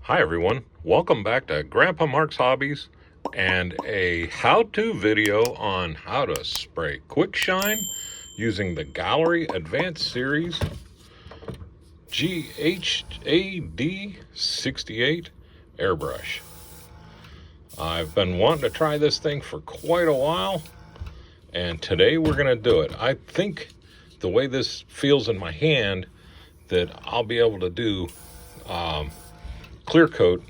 Hi everyone, welcome back to Grandpa Mark's Hobbies and a how-to video on how to spray quick shine using the Gaahleri Advanced Series GAAHLERI airbrush. I've been wanting to try this thing for quite a while, and today we're going to do it. I think the way this feels in my hand that I'll be able to do clear coat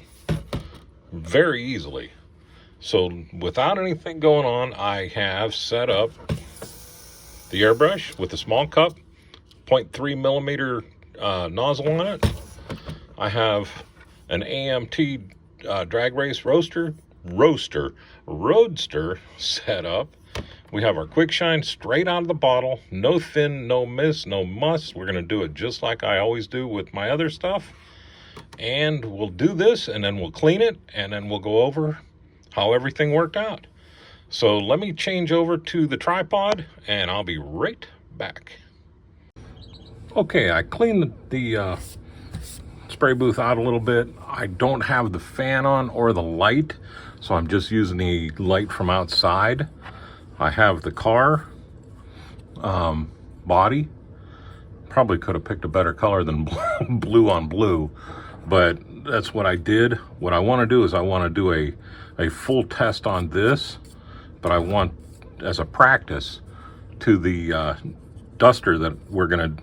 very easily. So without anything going on, I have set up the airbrush with a small cup, 0.3 millimeter nozzle on it. I have an AMT drag race roadster set up. We have our quick shine straight out of the bottle, no thin, no miss, no muss. We're going to do it just like I always do with my other stuff. And we'll do this, and then we'll clean it, and then we'll go over how everything worked out. So let me change over to the tripod, and I'll be right back. Okay, I cleaned the spray booth out a little bit. I don't have the fan on or the light, so I'm just using the light from outside. I have the car body. Probably could have picked a better color than blue on blue, but that's what I did. What I want to do is I want to do a full test on this, but I want, as a practice, to the duster that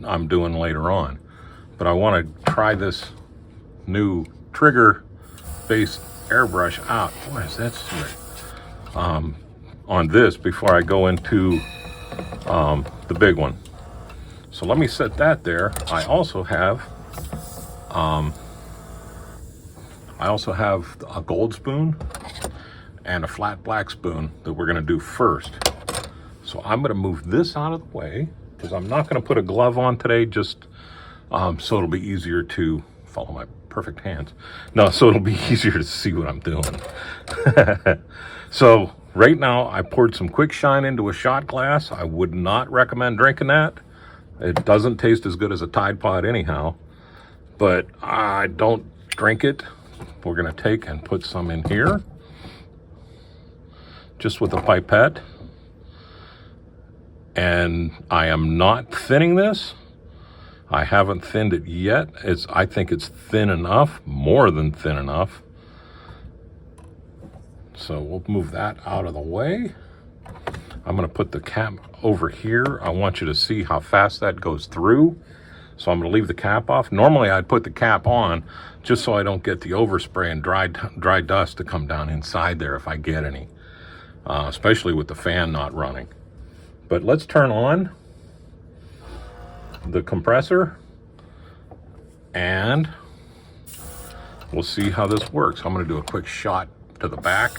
I'm doing later on. But I want to try this new trigger-based airbrush out. Boy, is that slick. On this before I go into the big one. So let me set that there. I also have a gold spoon and a flat black spoon that we're going to do first. So I'm going to move this out of the way because I'm not going to put a glove on today, just so it'll be easier to follow my perfect hands. No, so it'll be easier to see what I'm doing. So right now I poured some quick shine into a shot glass. I would not recommend drinking that. It doesn't taste as good as a Tide Pod anyhow, but I don't drink it. We're going to take and put some in here, just with a pipette. And I am not thinning this. I haven't thinned it yet. I think it's thin enough, more than thin enough. So we'll move that out of the way. I'm going to put the cap over here. I want you to see how fast that goes through. So I'm going to leave the cap off. Normally I'd put the cap on just so I don't get the overspray and dry dust to come down inside there if I get any, especially with the fan not running. But let's turn on the compressor and we'll see how this works. I'm going to do a quick shot to the back.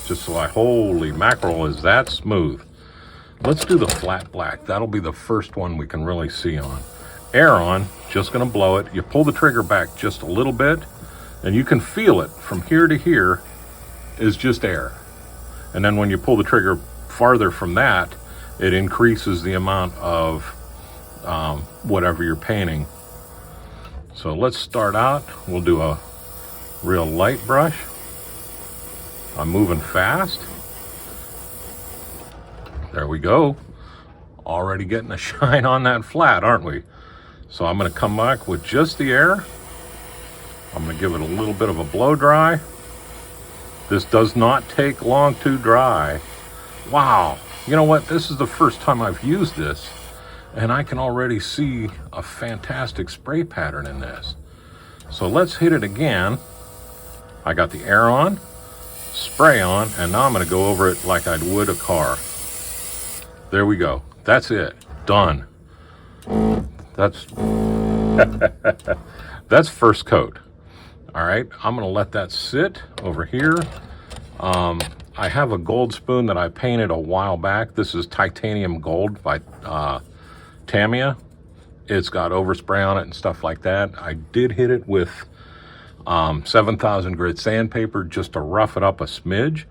Just so holy mackerel, is that smooth. Let's do the flat black. That'll be the first one we can really see on. Air on, just gonna blow it. You pull the trigger back just a little bit, and you can feel it from here to here is just air. And then when you pull the trigger farther from that, it increases the amount of whatever you're painting. So let's start out. We'll do a real light brush. I'm moving fast. There we go. Already getting a shine on that flat, aren't we? So I'm going to come back with just the air. I'm going to give it a little bit of a blow dry. This does not take long to dry. Wow. You know what? This is the first time I've used this, and I can already see a fantastic spray pattern in this. So let's hit it again. I got the air on, spray on, and now I'm going to go over it like I would a car. There we go. That's it. Done. That's that's first coat. All right, I'm going to let that sit over here. I have a gold spoon that I painted a while back. This is titanium gold by Tamiya. It's got overspray on it and stuff like that. I did hit it with 7,000 grit sandpaper just to rough it up a smidge,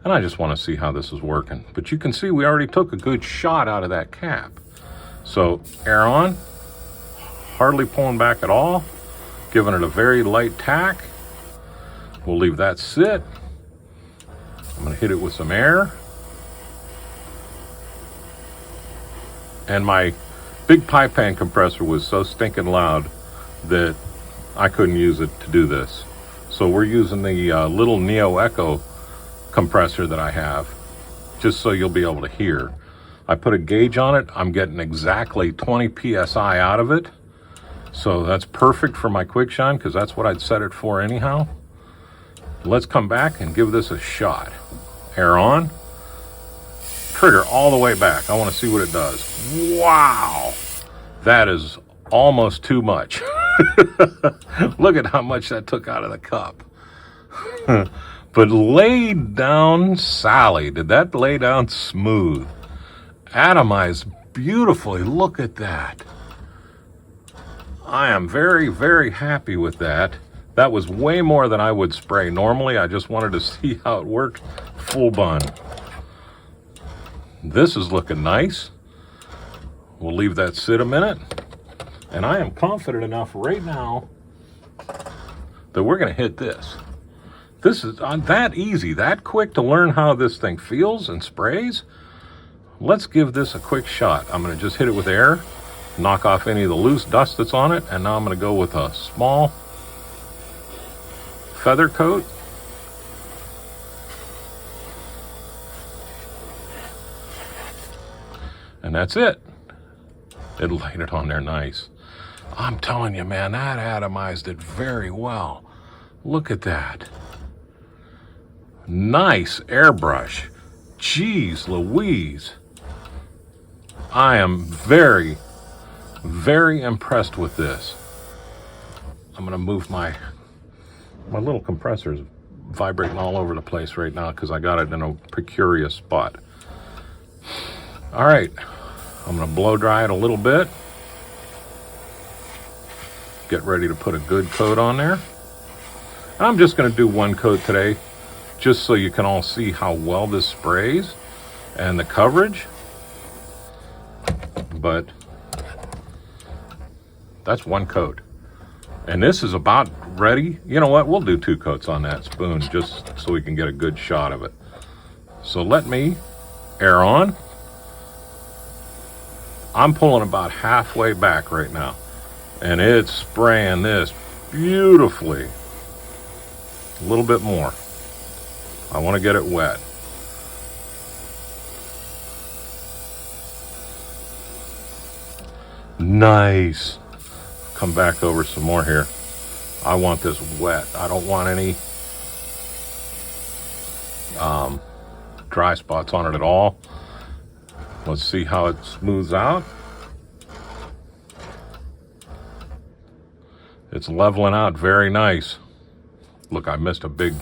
and I just want to see how this is working. But you can see we already took a good shot out of that cap. So air on, hardly pulling back at all. giving it a very light tack. We'll leave that sit. I'm going to hit it with some air. And my big pie pan compressor was so stinking loud that I couldn't use it to do this. So we're using the little NEOECO compressor that I have, just so you'll be able to hear. I put a gauge on it. I'm getting exactly 20 PSI out of it. So that's perfect for my quick shine, because that's what I'd set it for anyhow. Let's come back and give this a shot. Air on. Trigger all the way back. I want to see what it does. Wow. That is almost too much. Look at how much that took out of the cup. But laid down Sally. Did that lay down smooth? Atomized beautifully. Look at that. I am very, very happy with that. That was way more than I would spray normally. I just wanted to see how it worked full bun. This is looking nice. We'll leave that sit a minute. And I am confident enough right now that we're going to hit this. This is that easy, that quick to learn how this thing feels and sprays. Let's give this a quick shot. I'm going to just hit it with air, knock off any of the loose dust that's on it, and now I'm going to go with a small feather coat. And that's it. It laid it on there nice. I'm telling you, man, that atomized it very well. Look at that. Nice airbrush. Jeez Louise. I am very, very impressed with this. I'm going to move my little compressor is vibrating all over the place right now because I got it in a precarious spot. All right. I'm going to blow dry it a little bit. Get ready to put a good coat on there. I'm just going to do one coat today, just so you can all see how well this sprays and the coverage. But that's one coat. And this is about ready. You know what? We'll do 2 coats on that spoon just so we can get a good shot of it. So let me air on. I'm pulling about halfway back right now, and it's spraying this beautifully. A little bit more. I want to get it wet. Nice. Come back over some more here. I want this wet. I don't want any dry spots on it at all. Let's see how it smooths out. It's leveling out very nice. Look, I missed a big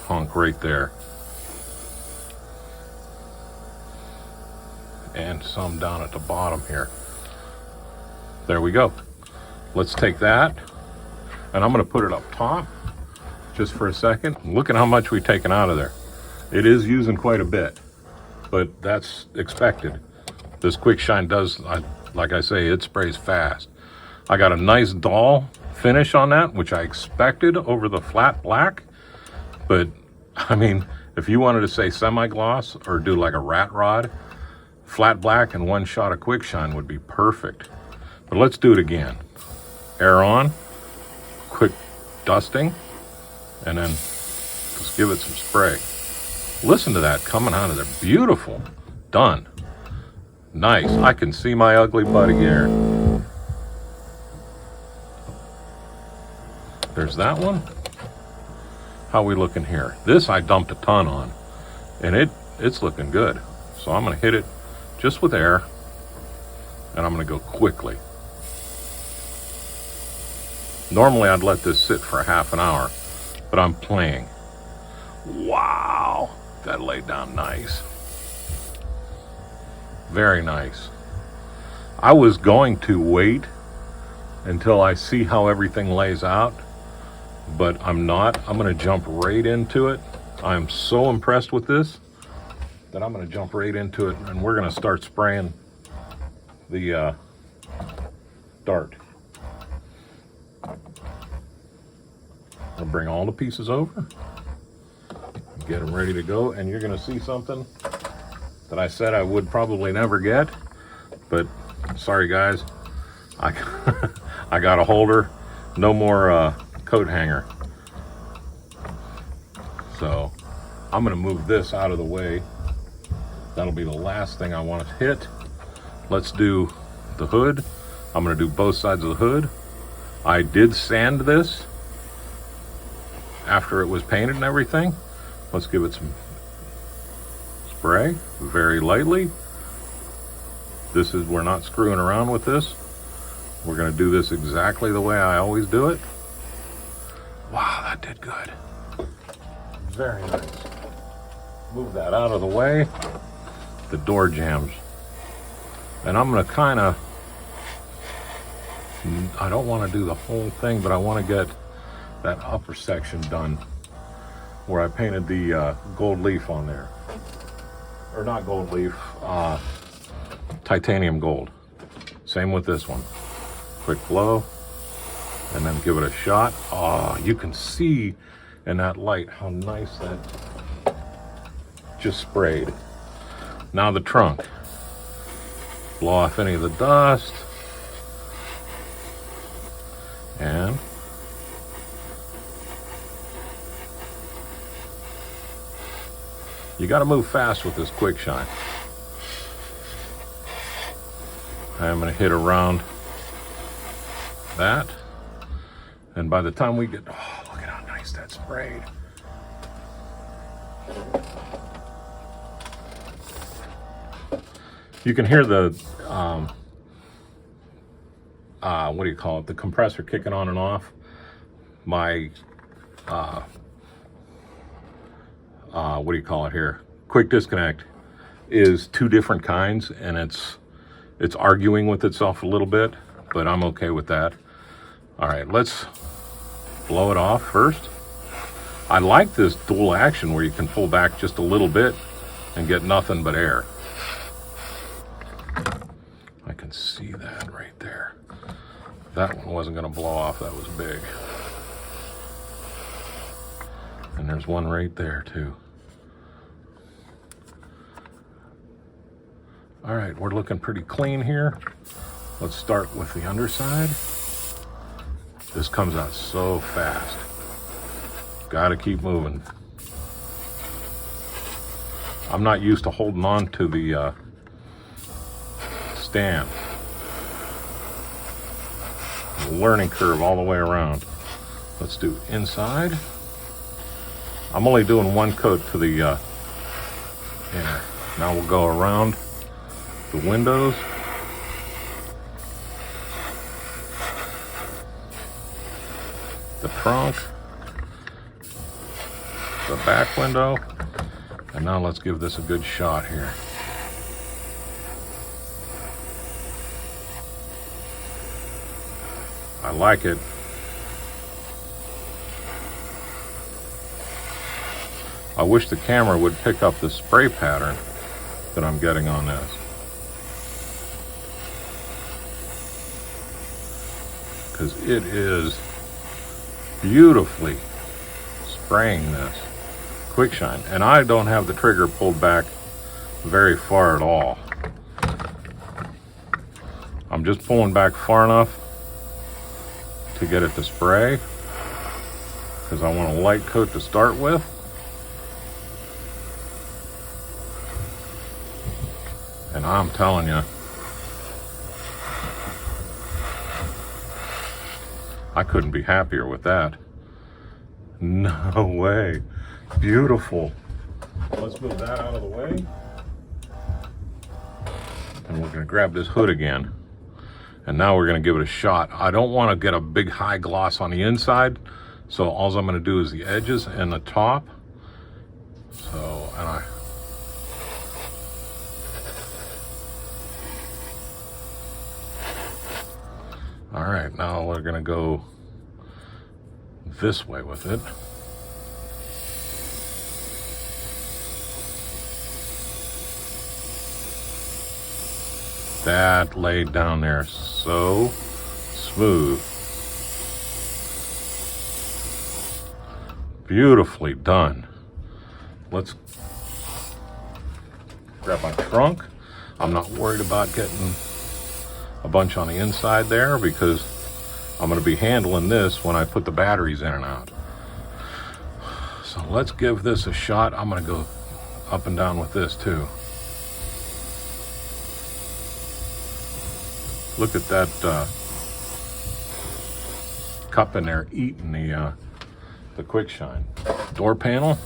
hunk right there. And some down at the bottom here. There we go. Let's take that, and I'm going to put it up top just for a second. Look at how much we've taken out of there. It is using quite a bit, but that's expected. This quick shine does, like I say, it sprays fast. I got a nice dull finish on that, which I expected over the flat black. But I mean, if you wanted to say semi-gloss or do like a rat rod, flat black and 1 shot of quick shine would be perfect. But let's do it again. Air on, quick dusting, and then just give it some spray. Listen to that coming out of there. Beautiful. Done. Nice. I can see my ugly buddy here. There's that one. How we looking here? This I dumped a ton on, and it's looking good. So I'm going to hit it just with air, and I'm going to go quickly. Normally I'd let this sit for half an hour, but I'm playing. Wow, that laid down nice. Very nice. I was going to wait until I see how everything lays out, but I'm not. I'm going to jump right into it. I'm so impressed with this that I'm going to jump right into it, and we're going to start spraying the dart. I'll bring all the pieces over, get them ready to go, and you're gonna see something that I said I would probably never get, but sorry guys, I got a holder, no more coat hanger. So I'm gonna move this out of the way. That'll be the last thing I want to hit. Let's do the hood. I'm gonna do both sides of the hood. I did sand this after it was painted and everything. Let's give it some spray, very lightly. We're not screwing around with this. We're gonna do this exactly the way I always do it. Wow, that did good. Very nice. Move that out of the way. The door jams. And I'm gonna I don't wanna do the whole thing, but I wanna get that upper section done where I painted the gold leaf on there. Or not gold leaf, titanium gold. Same with this one. Quick blow, and then give it a shot. Oh, you can see in that light how nice that just sprayed. Now the trunk. Blow off any of the dust. And you got to move fast with this quick shine. I'm going to hit around that. And by the time we get, oh, look at how nice that sprayed. You can hear the, what do you call it? The compressor kicking on and off. My, what do you call it here? Quick disconnect is two different kinds, and it's arguing with itself a little bit, but I'm okay with that. All right, let's blow it off first. I like this dual action where you can pull back just a little bit and get nothing but air. I can see that right there. That one wasn't gonna blow off, that was big. And there's one right there too. All right, we're looking pretty clean here. Let's start with the underside. This comes out so fast. Gotta keep moving. I'm not used to holding on to the stand. Learning curve all the way around. Let's do inside. I'm only doing one coat to the inner. Now we'll go around the windows. The trunk. The back window. And now let's give this a good shot here. I like it. I wish the camera would pick up the spray pattern that I'm getting on this. Because it is beautifully spraying this quick shine. And I don't have the trigger pulled back very far at all. I'm just pulling back far enough to get it to spray, because I want a light coat to start with. And I'm telling you, I couldn't be happier with that. No way. Beautiful. Let's move that out of the way. And we're going to grab this hood again. And now we're going to give it a shot. I don't want to get a big high gloss on the inside, so all I'm going to do is the edges and the top. So, and all right, now we're going to go this way with it. That laid down there so smooth. Beautifully done. Let's grab my trunk. I'm not worried about getting a bunch on the inside there because I'm going to be handling this when I put the batteries in and out. So let's give this a shot. I'm going to go up and down with this too. Look at that cup in there eating the quick shine. Door panel.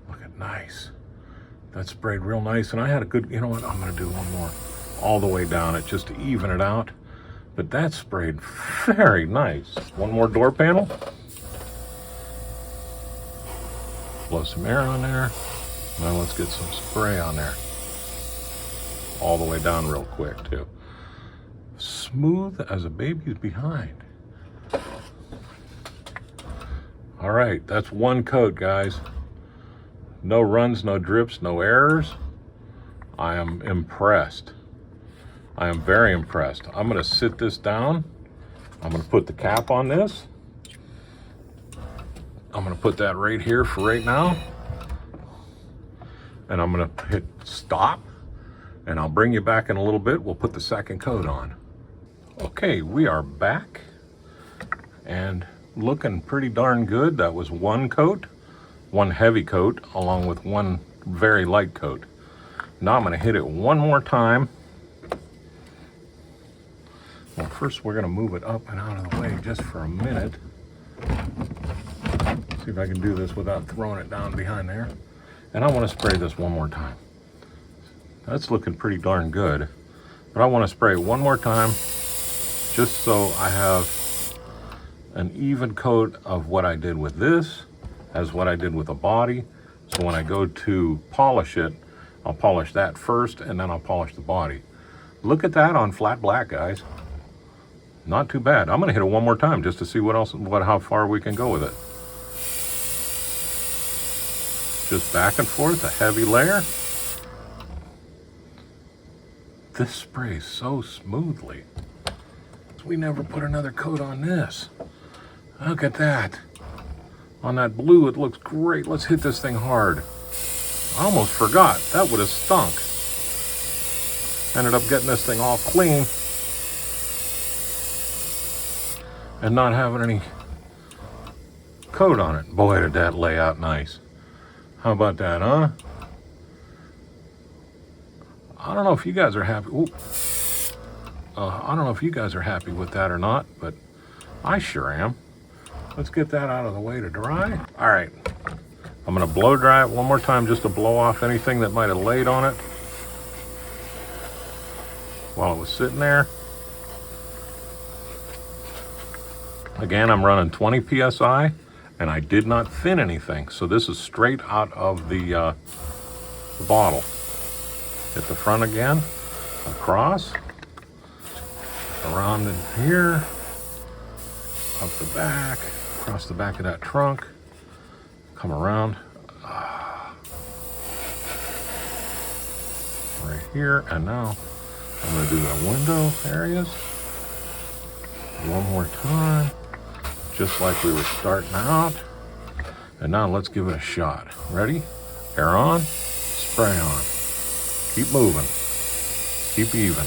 Look at nice. That sprayed real nice, and I had a good, you know what, I'm gonna do one more all the way down it just to even it out. But that sprayed very nice. One more door panel. Blow some air on there. Now let's get some spray on there. All the way down real quick too. Smooth as a baby's behind. All right, that's one coat, guys. No runs, no drips, no errors. I am impressed. I am very impressed. I'm gonna sit this down. I'm gonna put the cap on this. I'm gonna put that right here for right now. And I'm gonna hit stop. And I'll bring you back in a little bit. We'll put the second coat on. Okay, we are back. And looking pretty darn good. That was one coat, one heavy coat, along with one very light coat. Now I'm gonna hit it one more time. Well, first we're gonna move it up and out of the way just for a minute. See if I can do this without throwing it down behind there. And I wanna spray this one more time. That's looking pretty darn good. But I wanna spray it one more time just so I have an even coat of what I did with this as what I did with the body. So when I go to polish it, I'll polish that first and then I'll polish the body. Look at that on flat black, guys. Not too bad. I'm gonna hit it one more time just to see how far we can go with it. Just back and forth, a heavy layer. This sprays so smoothly. We never put another coat on this. Look at that. On that blue, it looks great. Let's hit this thing hard. I almost forgot. That would have stunk. Ended up getting this thing all clean and not having any coat on it. Boy, did that lay out nice. How about that, huh? I don't know if you guys are happy. I don't know if you guys are happy with that or not, but I sure am. Let's get that out of the way to dry. All right, I'm gonna blow dry it one more time just to blow off anything that might have laid on it while it was sitting there. Again, I'm running 20 PSI and I did not thin anything. So this is straight out of the bottle. Hit the front again, across, around in here, up the back, across the back of that trunk, come around, right here, and now I'm gonna do the window areas one more time, just like we were starting out. And now let's give it a shot. Ready? Air on, spray on. Keep moving, keep even.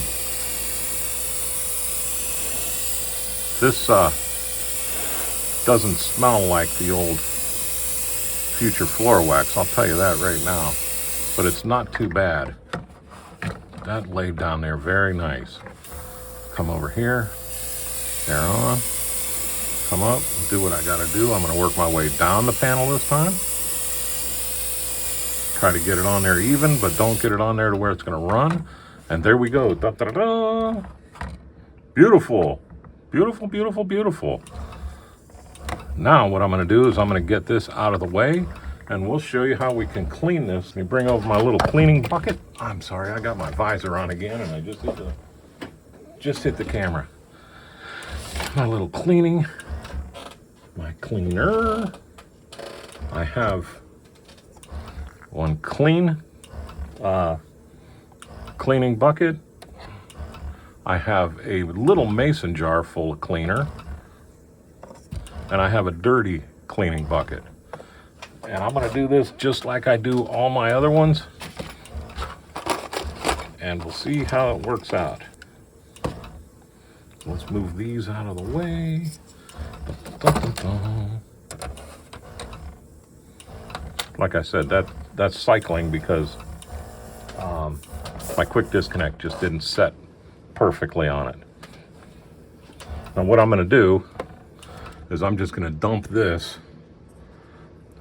This doesn't smell like the old Future Floor Wax, I'll tell you that right now. But it's not too bad. That laid down there very nice. Come over here, air on, come up, do what I gotta do. I'm gonna work my way down the panel this time. Try to get it on there even, but don't get it on there to where it's gonna run. And there we go, da, da, da, da. Beautiful, beautiful, beautiful, beautiful. Now what I'm gonna do is I'm gonna get this out of the way and we'll show you how we can clean this. Let me bring over my little cleaning bucket. I'm sorry, I got my visor on again and I just hit the camera. My little cleaning, my cleaner. I have one cleaning bucket. I have a little mason jar full of cleaner. and I have a dirty cleaning bucket. And I'm gonna do this just like I do all my other ones, and we'll see how it works out. Let's move these out of the way. Like I said, that's cycling because my quick disconnect just didn't set perfectly on it. Now what I'm gonna do is I'm just gonna dump this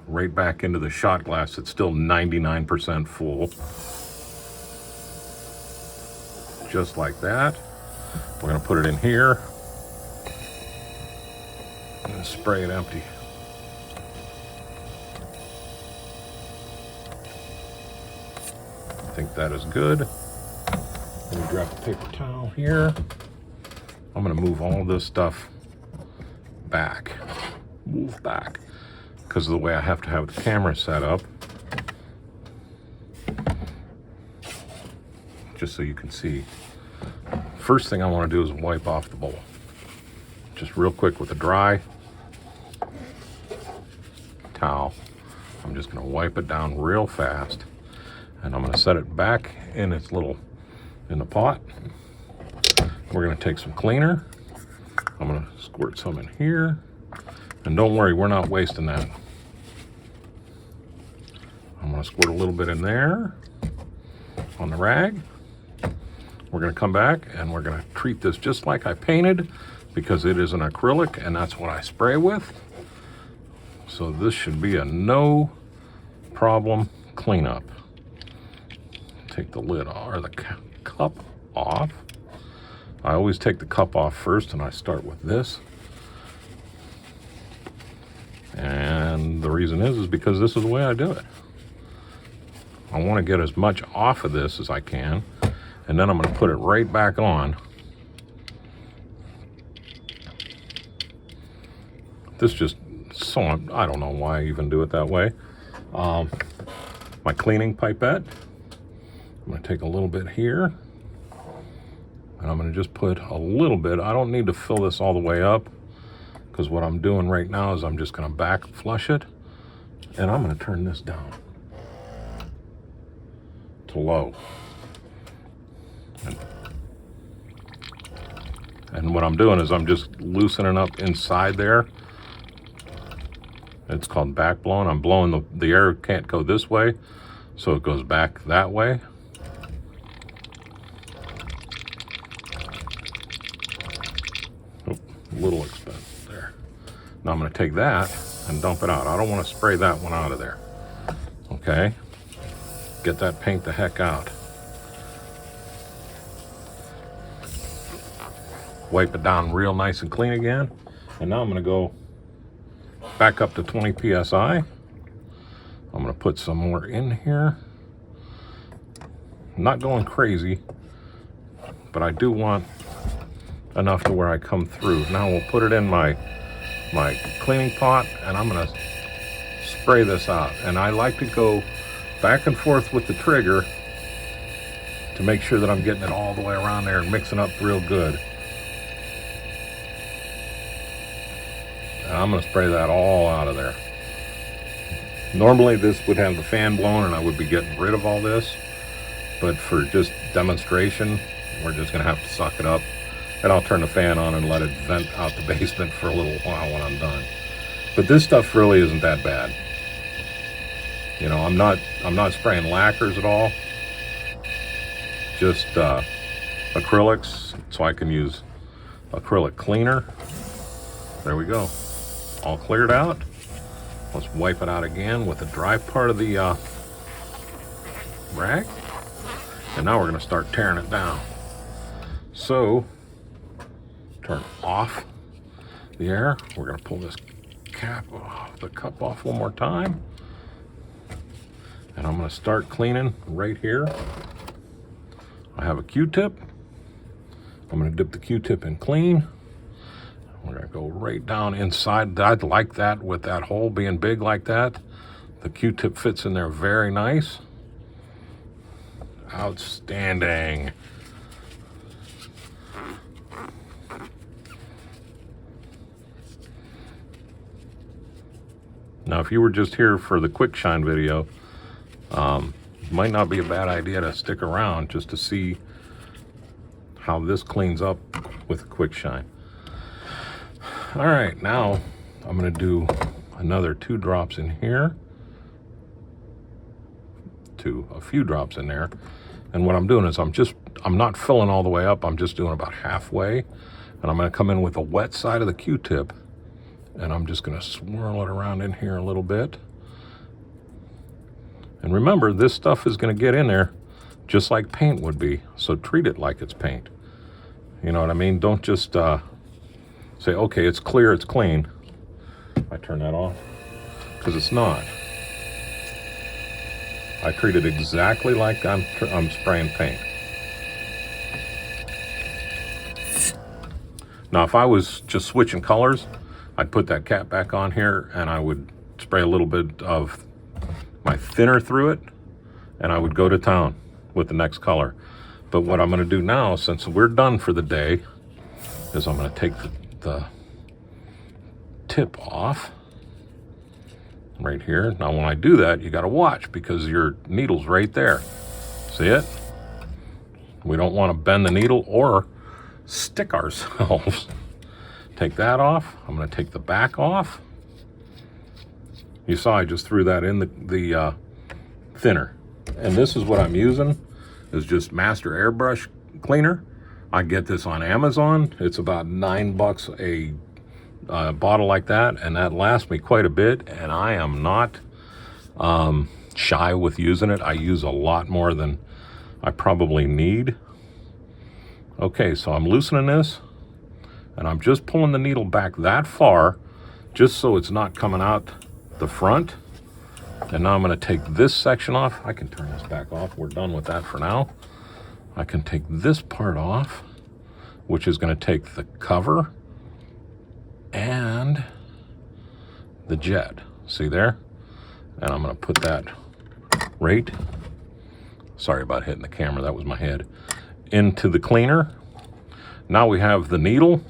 right back into the shot glass. It's still 99% full. Just like that. We're gonna put it in here and spray it empty. I think that is good. Let me grab a paper towel here. I'm gonna move all this stuff back. Move back. Because of the way I have to have the camera set up. Just so you can see. First thing I want to do is wipe off the bowl. Just real quick with a dry towel. I'm just going to wipe it down real fast. And I'm going to set it back in its little, in the pot. We're going to take some cleaner. I'm going to squirt some in here. And don't worry, we're not wasting that. I'm going to squirt a little bit in there on the rag. We're going to come back and we're going to treat this just like I painted, because it is an acrylic and that's what I spray with. So this should be a no problem cleanup. Take the lid off, or the cup off. I always take the cup off first, and I start with this. And the reason is because this is the way I do it. I want to get as much off of this as I can, and then I'm going to put it right back on. This just, so I don't know why I even do it that way. My cleaning pipette. I'm going to take a little bit here, and I'm going to just put a little bit. I don't need to fill this all the way up, because what I'm doing right now is I'm just going to back flush it, and I'm going to turn this down to low. And what I'm doing is I'm just loosening up inside there. It's called back blowing. I'm blowing the air can't go this way, so it goes back that way. Little expense there. Now I'm going to take that and dump it out. I don't want to spray that one out of there. Okay? Get that paint the heck out. Wipe it down real nice and clean again. And now I'm going to go back up to 20 psi. I'm going to put some more in here. I'm not going crazy, but I do want enough to where I come through. Now we'll put it in my cleaning pot, and I'm going to spray this out. And I like to go back and forth with the trigger to make sure that I'm getting it all the way around there and mixing up real good. And I'm going to spray that all out of there. Normally this would have the fan blowing and I would be getting rid of all this, but for just demonstration, we're just going to have to suck it up. And I'll turn the fan on and let it vent out the basement for a little while when I'm done. But this stuff really isn't that bad. You know, I'm not spraying lacquers at all. Just acrylics, so I can use acrylic cleaner. There we go. All cleared out. Let's wipe it out again with the dry part of the rag. And now we're going to start tearing it down. So, turn off the air. We're going to pull this cap off, the cup off one more time. And I'm going to start cleaning right here. I have a Q-tip. I'm going to dip the Q-tip in clean. We're going to go right down inside. I'd like that with that hole being big like that. The Q-tip fits in there very nice. Outstanding. Now, if you were just here for the quick shine video, might not be a bad idea to stick around just to see how this cleans up with quick shine. All right, now I'm going to do another 2 drops in here, a few drops in there. And what I'm doing is I'm not filling all the way up. I'm just doing about halfway. And I'm going to come in with the wet side of the Q-tip, and I'm just going to swirl it around in here a little bit. And remember, this stuff is going to get in there just like paint would be. So treat it like it's paint. You know what I mean? Don't just say, okay, it's clear, it's clean. I turn that off, because it's not. I treat it exactly like I'm spraying paint. Now, if I was just switching colors, I'd put that cap back on here and I would spray a little bit of my thinner through it, and I would go to town with the next color. But what I'm going to do now, since we're done for the day, is I'm going to take the tip off right here. Now, when I do that, you got to watch, because your needle's right there. See it? We don't want to bend the needle or stick ourselves. Take that off. I'm going to take the back off. You saw I just threw that in the thinner. And this is what I'm using, is just Master Airbrush Cleaner. I get this on Amazon. It's about $9 a bottle like that, and that lasts me quite a bit, and I am not shy with using it. I use a lot more than I probably need. Okay, so I'm loosening this, and I'm just pulling the needle back that far, just so it's not coming out the front. And now I'm going to take this section off. I can turn this back off. We're done with that for now. I can take this part off, which is going to take the cover and the jet. See there? And I'm going to put that right, sorry about hitting the camera, that was my head, into the cleaner. Now we have the needle,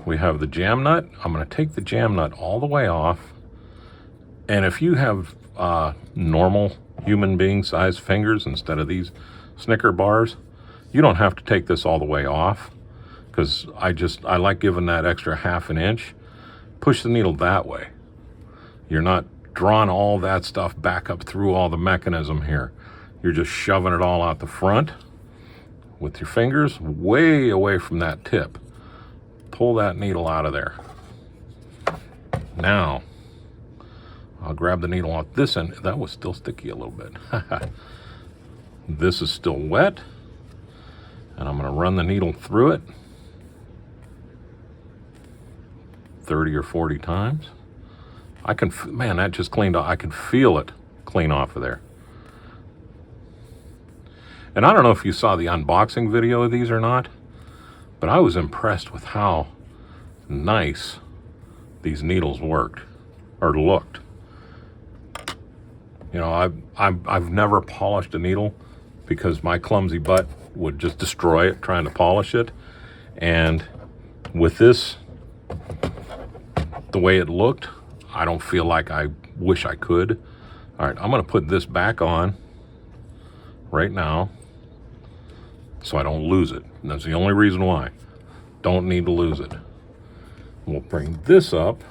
we have the jam nut. I'm going to take the jam nut all the way off. And if you have normal human being size fingers instead of these Snicker bars, you don't have to take this all the way off, because I like giving that extra ½ an inch. Push the needle that way. You're not drawing all that stuff back up through all the mechanism here. You're just shoving it all out the front with your fingers way away from that tip. Pull that needle out of there. Now, I'll grab the needle off this end. That was still sticky a little bit. This is still wet, and I'm going to run the needle through it 30 or 40 times. Man, that just cleaned off. I can feel it clean off of there. And I don't know if you saw the unboxing video of these or not, but I was impressed with how nice these needles worked, or looked. You know, I've never polished a needle, because my clumsy butt would just destroy it trying to polish it. And with this, the way it looked, I don't feel like I wish I could. All right, I'm going to put this back on right now so I don't lose it. And that's the only reason why. Don't need to lose it. We'll bring this up,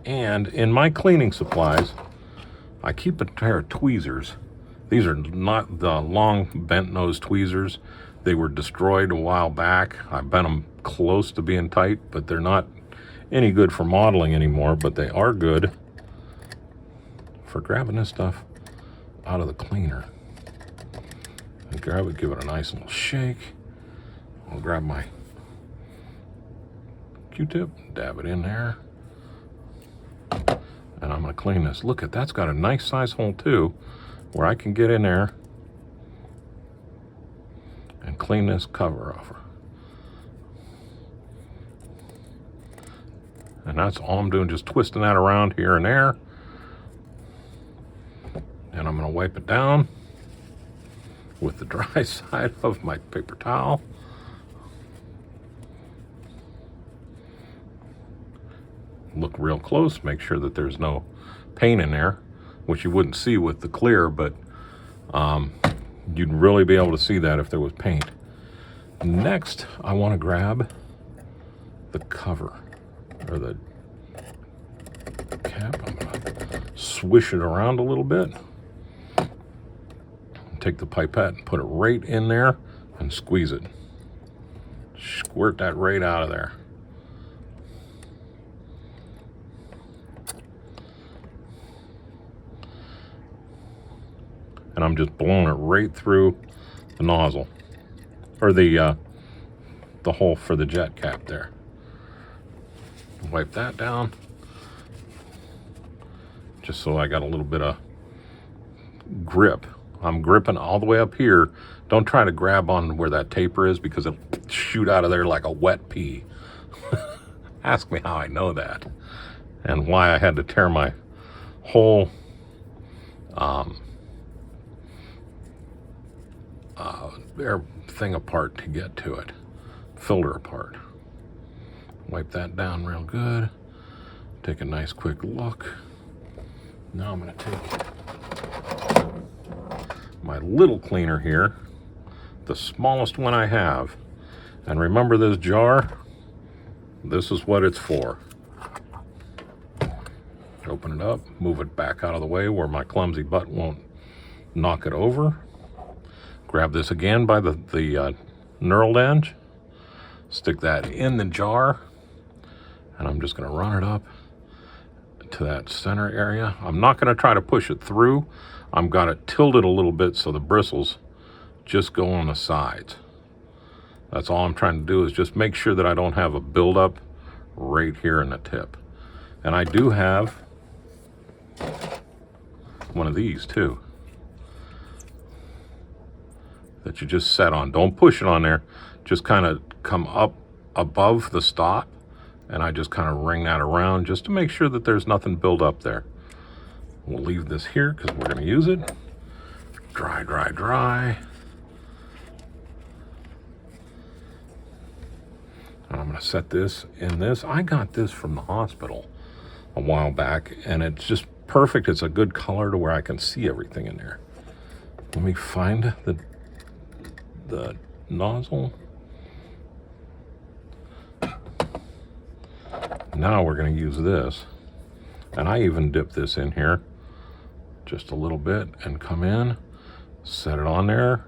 and in my cleaning supplies, I keep a pair of tweezers. These are not the long bent nose tweezers. They were destroyed a while back. I bent them close to being tight, but they're not any good for modeling anymore, but they are good for grabbing this stuff out of the cleaner. And grab it, give it a nice little shake. I'll grab my Q-tip, dab it in there, and I'm going to clean this. Look at that's got a nice size hole too, where I can get in there and clean this cover off her. And that's all I'm doing, just twisting that around here and there. And I'm going to wipe it down with the dry side of my paper towel. Look real close, make sure that there's no paint in there, which you wouldn't see with the clear, but you'd really be able to see that if there was paint. Next, I want to grab the cover, or the cap. I'm going to swish it around a little bit. Take the pipette and put it right in there and squeeze it. Squirt that right out of there. And I'm just blowing it right through the nozzle, or the hole for the jet cap there. Wipe that down, just so I got a little bit of grip. I'm gripping all the way up here. Don't try to grab on where that taper is, because it'll shoot out of there like a wet pea. Ask me how I know that, and why I had to tear my whole air thing apart to get to it, filter apart. Wipe that down real good. Take a nice quick look. Now I'm going to take my little cleaner here, the smallest one I have, and remember this jar? This is what it's for. Open it up, move it back out of the way where my clumsy butt won't knock it over. Grab this again by the knurled edge, stick that in the jar, and I'm just going to run it up to that center area. I'm not going to try to push it through. I'm going to tilt it a little bit so the bristles just go on the sides. That's all I'm trying to do, is just make sure that I don't have a buildup right here in the tip. And I do have one of these too, that you just set on. Don't push it on there. Just kind of come up above the stop, and I just kind of ring that around just to make sure that there's nothing built up there. We'll leave this here because we're going to use it. Dry, dry, dry. And I'm going to set this in this. I got this from the hospital a while back, and it's just perfect. It's a good color to where I can see everything in there. Let me find the nozzle. Now we're going to use this, and I even dip this in here just a little bit and come in, set it on there,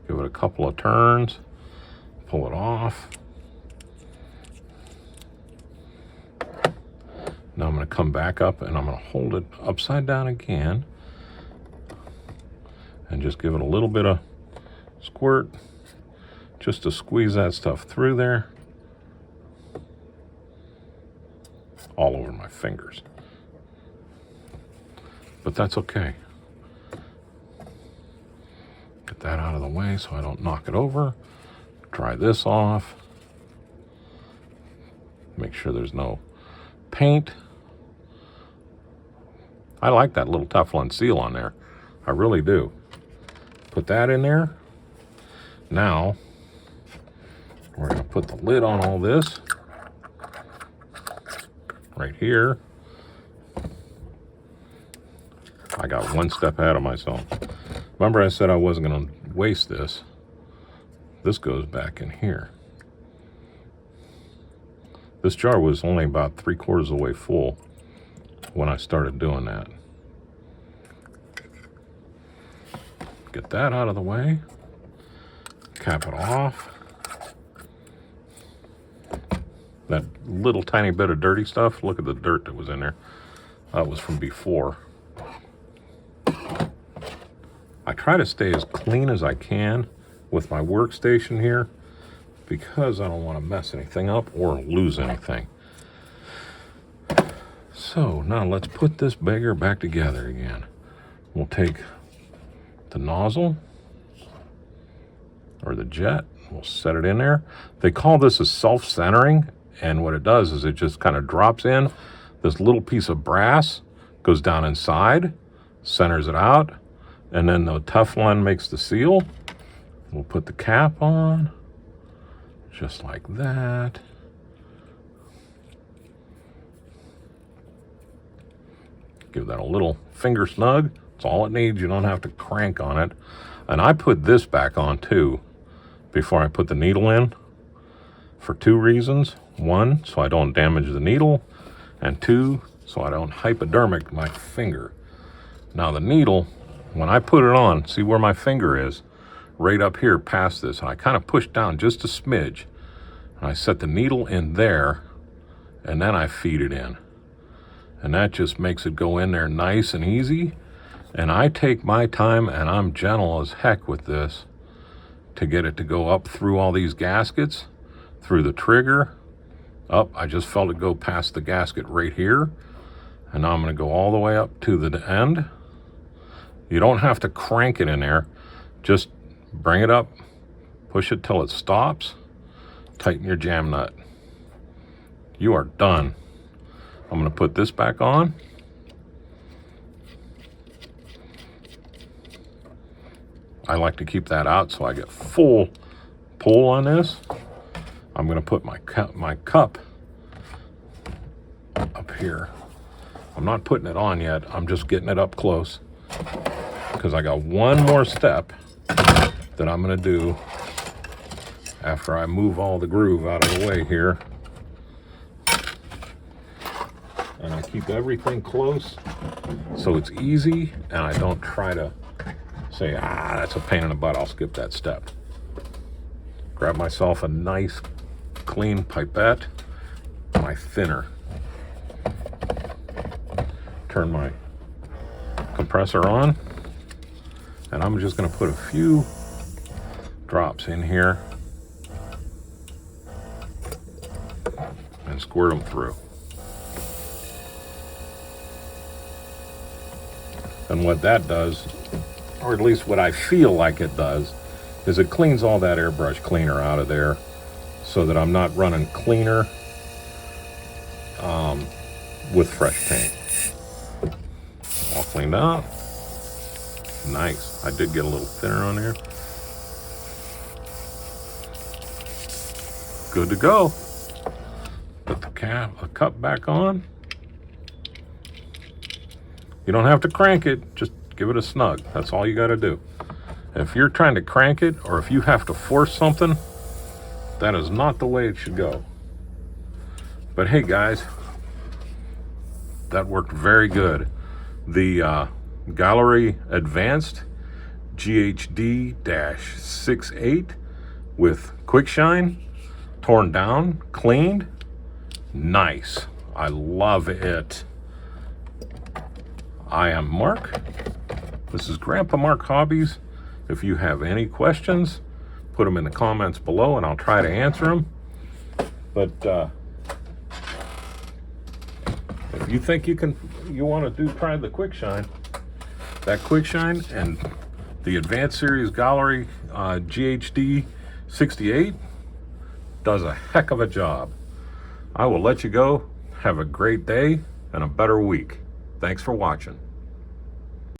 give it a couple of turns, pull it off. Now I'm going to come back up, and I'm going to hold it upside down again and just give it a little bit of squirt just to squeeze that stuff through there. All over my fingers, but that's okay. Get that out of the way so I don't knock it over. Dry this off. Make sure there's no paint. I like that little Teflon seal on there. I really do. Put that in there. Now we're going to put the lid on all this right here. I got one step ahead of myself. Remember I said I wasn't going to waste this. This goes back in here. This jar was only about 3/4 of the way full when I started doing that. Get that out of the way. Cap it off. That little tiny bit of dirty stuff, look at the dirt that was in there. That was from before. I try to stay as clean as I can with my workstation here because I don't want to mess anything up or lose anything. So now let's put this beggar back together again. We'll take the nozzle or the jet, we'll set it in there. They call this a self-centering, and what it does is it just kind of drops in. This little piece of brass goes down inside, centers it out, and then the Teflon makes the seal. We'll put the cap on, just like that. Give that a little finger snug. That's all it needs. You don't have to crank on it. And I put this back on too before I put the needle in for two reasons. One, so I don't damage the needle, and two, so I don't hypodermic my finger. Now the needle, when I put it on, see where my finger is? Right up here past this, and I kind of push down just a smidge. And I set the needle in there, and then I feed it in. And that just makes it go in there nice and easy. And I take my time, and I'm gentle as heck with this to get it to go up through all these gaskets, through the trigger, up. I just felt it go past the gasket right here. And now I'm gonna go all the way up to the end. You don't have to crank it in there. Just bring it up, push it till it stops, tighten your jam nut. You are done. I'm gonna put this back on. I like to keep that out so I get full pull on this. I'm gonna put my cup up here. I'm not putting it on yet. I'm just getting it up close because I got one more step that I'm gonna do after I move all the groove out of the way here. And I keep everything close so it's easy, and I don't try to say, that's a pain in the butt, I'll skip that step. Grab myself a nice clean pipette, my thinner. Turn my compressor on, and I'm just gonna put a few drops in here and squirt them through. And what that does, or at least what I feel like it does, is it cleans all that airbrush cleaner out of there so that I'm not running cleaner with fresh paint. All cleaned out. Nice. I did get a little thinner on there. Good to go. Put the cup back on. You don't have to crank it, just give it a snug. That's all you got to do. If you're trying to crank it, or if you have to force something, that is not the way it should go. But hey guys, that worked very good. The GAAHLERI Advanced GHD-68 with quick shine, torn down, cleaned, nice. I love it. I am Mark. This is Grandpa Mark Hobbies. If you have any questions, put them in the comments below and I'll try to answer them. But if you think you want to try the quick shine, that quick shine and the Advanced Series GAAHLERI GHD-68 does a heck of a job. I will let you go. Have a great day and a better week. Thanks for watching.